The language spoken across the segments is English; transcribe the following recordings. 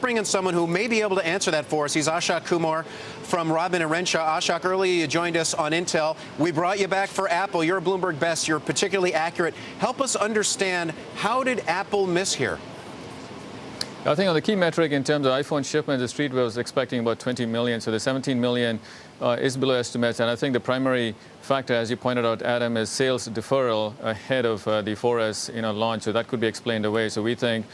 bring in someone who may be able to answer that for us. He's Ashok Kumar from Rodman and Renshaw. Ashok, earlier you joined us on Intel. We brought you back for Apple. You're a Bloomberg best. You're particularly accurate. Help us understand, how did Apple miss here? I think on the key metric in terms of iPhone shipments, the street was expecting about 20 million. So the 17 million is below estimates. And I think the primary factor, as you pointed out, Adam, is sales deferral ahead of the 4S launch. So that could be explained away. So we think,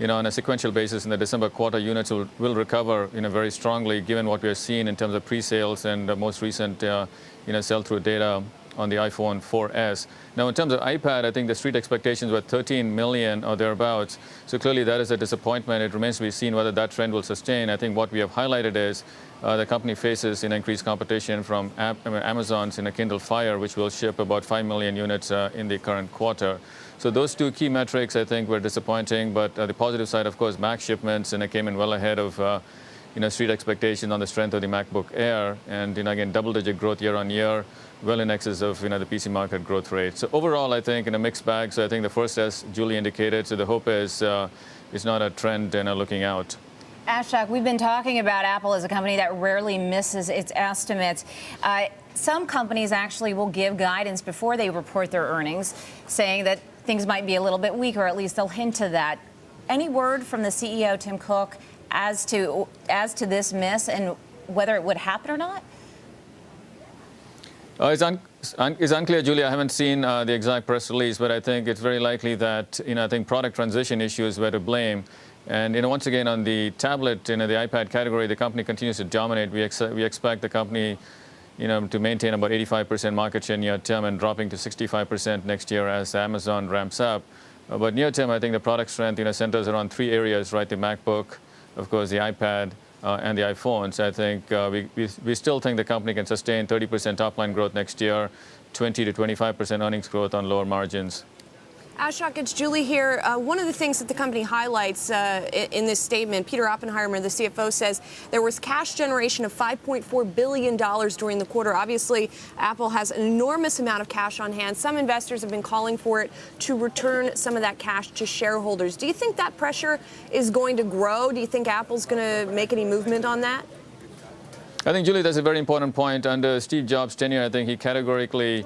on a sequential basis in the December quarter, units will recover very strongly, given what we are seeing in terms of pre-sales and the most recent sell-through data on the iPhone 4S. Now, in terms of iPad, I think the street expectations were 13 million or thereabouts. So clearly that is a disappointment. It remains to be seen whether that trend will sustain. I think what we have highlighted is the company faces increased competition from Amazon's Kindle Fire, which will ship about 5 million units in the current quarter. So those two key metrics, I think, were disappointing. But the positive side, of course, Mac shipments came in well ahead of street expectations on the strength of the MacBook Air, and again, double-digit growth year on year, well in excess of the PC market growth rate. So overall, I think in a mixed bag. So I think the first, as Julie indicated, so the hope is it's not a trend looking out. Ashok, we've been talking about Apple as a company that rarely misses its estimates. Some companies actually will give guidance before they report their earnings, saying that things might be a little bit weak, or at least they'll hint to that. Any word from the CEO, Tim Cook, as to this miss and whether it would happen or not? It's unclear, Julie. I haven't seen the exact press release, but I think it's very likely that I think product transition issues were to blame. And once again, on the tablet, the iPad category, the company continues to dominate. We expect the company to maintain about 85% market share near term and dropping to 65% next year as Amazon ramps up. But near term, I think the product strength centers around three areas, right? The MacBook, of course, the iPad, and the iPhones. I think we still think the company can sustain 30% top-line growth next year, 20 to 25% earnings growth on lower margins. Ashok, it's Julie here. One of the things that the company highlights in this statement, Peter Oppenheimer, the CFO, says there was cash generation of $5.4 billion during the quarter. Obviously, Apple has an enormous amount of cash on hand. Some investors have been calling for it to return some of that cash to shareholders. Do you think that pressure is going to grow? Do you think Apple's going to make any movement on that? I think, Julie, that's a very important point. Under Steve Jobs' tenure, I think he categorically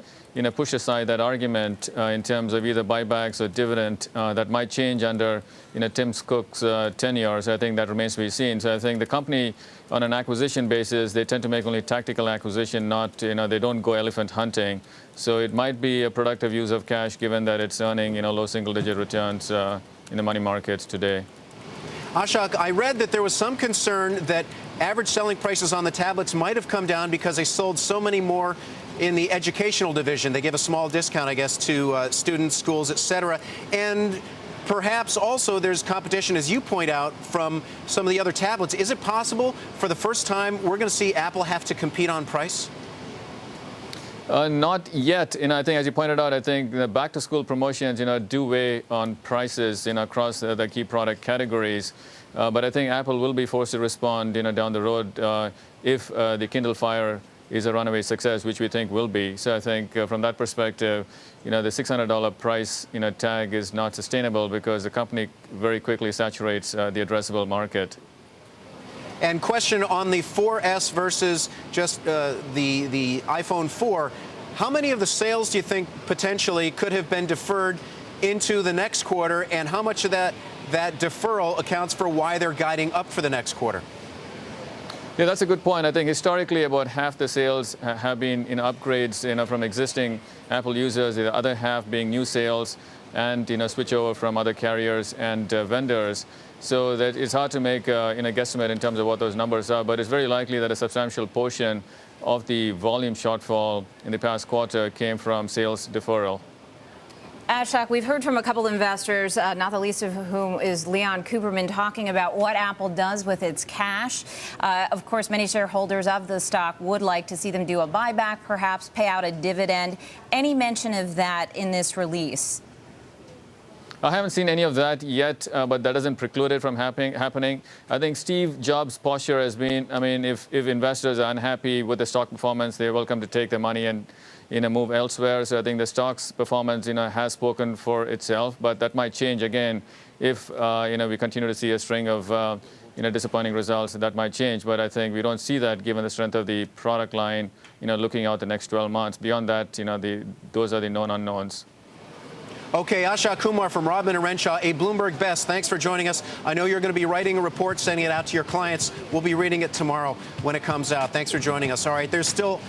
pushed aside that argument in terms of either buybacks or dividend. That might change under Tim Cook's tenure. So I think that remains to be seen. So I think the company, on an acquisition basis, they tend to make only tactical acquisition, not they don't go elephant hunting. So it might be a productive use of cash, given that it's earning low single-digit returns in the money markets today. Ashok, I read that there was some concern that average selling prices on the tablets might have come down because they sold so many more in the educational division. They give a small discount, I guess, to students, schools, et cetera. And perhaps also there's competition, as you point out, from some of the other tablets. Is it possible for the first time we're going to see Apple have to compete on price? Not yet. I think, as you pointed out, I think the back-to-school promotions, do weigh on prices, across the key product categories. But I think Apple will be forced to respond, down the road if the Kindle Fire is a runaway success, which we think will be. So I think from that perspective, the $600 price, tag is not sustainable because the company very quickly saturates the addressable market. And question on the 4S versus just the iPhone 4. How many of the sales do you think potentially could have been deferred into the next quarter, and how much of that deferral accounts for why they're guiding up for the next quarter? Yeah, that's a good point. I think historically about half the sales have been upgrades from existing Apple users, the other half being new sales and switch over from other carriers and vendors. So that it's hard to make a guesstimate in terms of what those numbers are, but it's very likely that a substantial portion of the volume shortfall in the past quarter came from sales deferral. Ashok, we've heard from a couple of investors, not the least of whom is Leon Cooperman, talking about what Apple does with its cash. Of course, many shareholders of the stock would like to see them do a buyback, perhaps pay out a dividend. Any mention of that in this release? I haven't seen any of that yet, but that doesn't preclude it from happening. I think Steve Jobs' posture has been, if investors are unhappy with the stock performance, they're welcome to take their money and move elsewhere. So I think the stock's performance has spoken for itself, but that might change again if we continue to see a string of disappointing results, that might change. But I think we don't see that given the strength of the product line, looking out the next 12 months. Beyond that, those are the known unknowns. Okay, Ashok Kumar from Rodman Renshaw, a Bloomberg Best. Thanks for joining us. I know you're going to be writing a report, sending it out to your clients. We'll be reading it tomorrow when it comes out. Thanks for joining us. All right, there's still